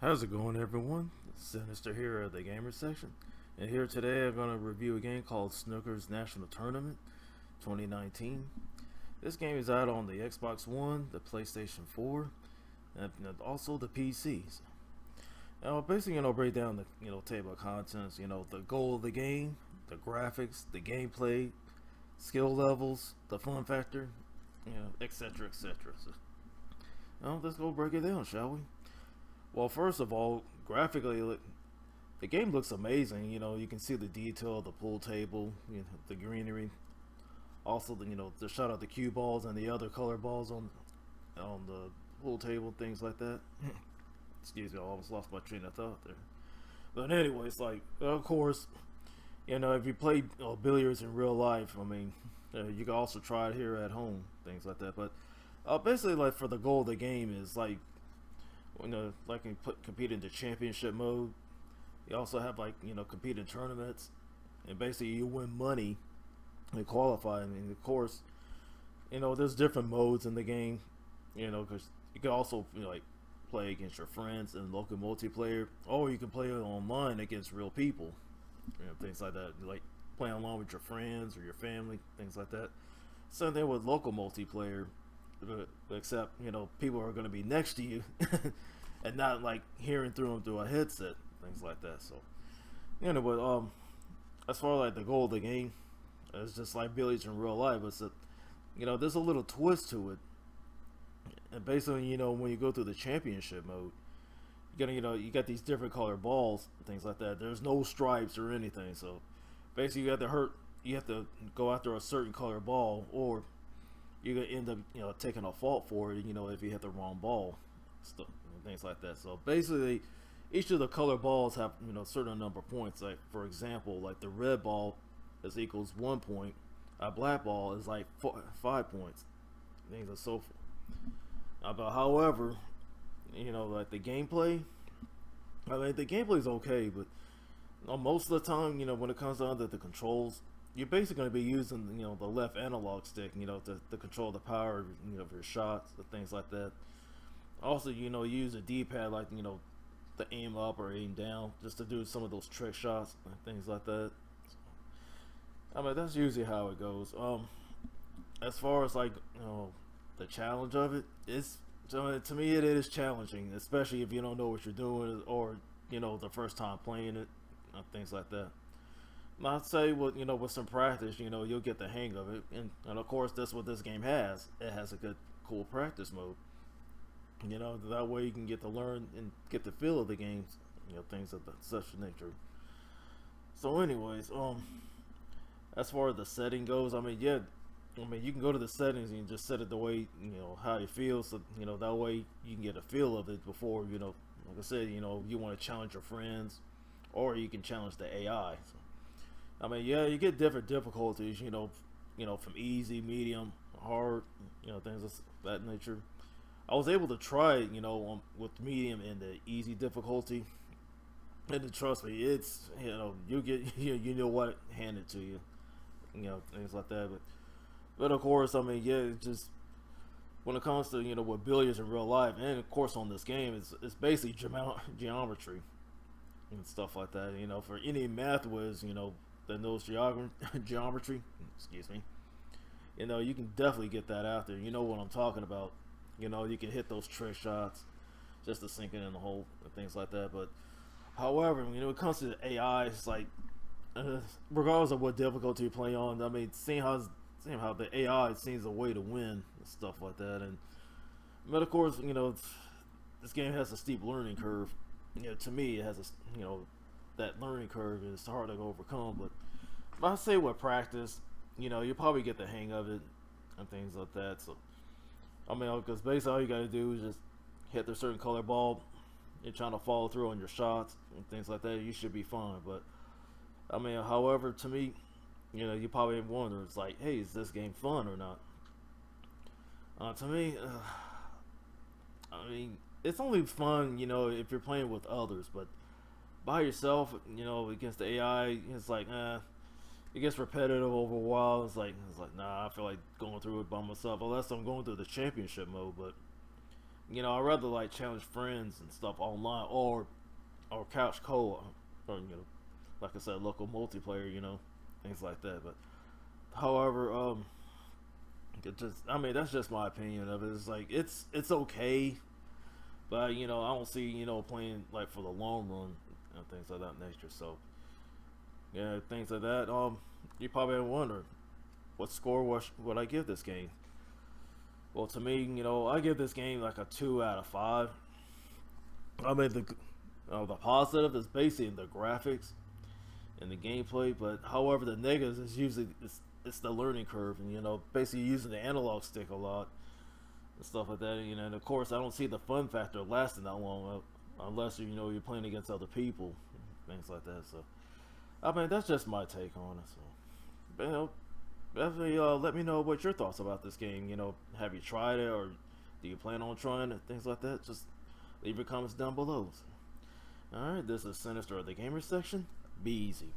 How's it going, everyone? Sinister here at the gamer section, and here today I'm going to review a game called Snooker's National Tournament 2019. This game is out on the Xbox One, the PlayStation 4, and also the PCs. Now, basically, break down the table of contents. The goal of the game, the graphics, the gameplay, skill levels, the fun factor, etc., etc. So, let's go break it down, shall we? Well, first of all, graphically, the game looks amazing. You can see the detail of the pool table, the greenery, also the shot of the cue balls and the other color balls on the pool table, things like that. Excuse me, I almost lost my train of thought there. But anyways, like of course, if you play billiards in real life, you can also try it here at home, things like that. But basically, like for the goal of the game is like like you compete in the championship mode. You also have compete in tournaments, and basically you win money and qualify. And of course, there's different modes in the game. Because you can also like play against your friends in local multiplayer, or you can play online against real people. Things like that, like playing online with your friends or your family, things like that. Same thing with local multiplayer, except people are going to be next to you and not like hearing through them through a headset, things like that. So but as far as like the goal of the game, it's just like billiards in real life. It's there's a little twist to it, and basically when you go through the championship mode, you got these different color balls, things like that. There's no stripes or anything, so basically you have to go after a certain color ball, or you're gonna end up taking a fault for it. If you hit the wrong ball, stuff, things like that. So basically, each of the color balls have certain number of points. Like for example, like the red ball is equals 1 point. A black ball is like 5 points. Things and so forth. But however, like the gameplay. The gameplay is okay, but most of the time, when it comes down to the controls, you're basically going to be using the left analog stick, to control the power, of your shots and things like that. Also, use a D-pad like to aim up or aim down, just to do some of those trick shots and things like that. That's usually how it goes. As far as like the challenge of it, it's to me it is challenging, especially if you don't know what you're doing, or the first time playing it, things like that. I'd say with some practice, you'll get the hang of it, and of course that's what this game has. It has a good, cool practice mode. That way you can get to learn and get the feel of the games, things of such nature. So, anyways, as far as the setting goes, yeah, you can go to the settings and just set it the way how you feel, so that way you can get a feel of it before like I said, you want to challenge your friends, or you can challenge the AI. So, yeah, you get different difficulties, from easy, medium, hard, things of that nature. I was able to try it, with medium and the easy difficulty, and trust me, it's you get you know what handed to you, things like that. But of course, yeah, it's just when it comes to with billiards in real life, and of course on this game, it's basically geometry and stuff like that. For any math whiz, that knows geometry, excuse me, you can definitely get that out there. You know what I'm talking about. You can hit those trick shots just to sink it in the hole and things like that. But however, when it comes to the AI, it's like regardless of what difficulty you play on, seeing how the AI seems a way to win and stuff like that. And but of course, this game has a steep learning curve. To me, it has that learning curve is hard to overcome. But I say with practice, you probably get the hang of it and things like that. So because basically all you got to do is just hit the certain color ball. You're trying to follow through on your shots and things like that. You should be fine. But however, to me, you probably wonder, it's like, hey, is this game fun or not? To me, it's only fun, if you're playing with others. But by yourself, against the AI, it's like, it gets repetitive over a while. It's like, nah, I feel like going through it by myself, unless I'm going through the championship mode. But You know, I rather like challenge friends and stuff online, or couch co-op, or like I said, local multiplayer. Things like that. But however, I mean, that's just my opinion of it. It's like it's okay, but I don't see playing like for the long run and things of that nature. So yeah, things like that. You probably wonder what score would I give this game? Well, to me, I give this game like a 2 out of 5. I mean, the positive is basically the graphics and the gameplay, but however, the negatives is usually it's the learning curve, and basically using the analog stick a lot and stuff like that. And of course, I don't see the fun factor lasting that long unless you're playing against other people, things like that. So, I mean, that's just my take on it. So, but, definitely let me know what your thoughts about this game. Have you tried it, or do you plan on trying it? Things like that. Just leave your comments down below. So, alright, this is Sinister of the Gamer section. Be easy.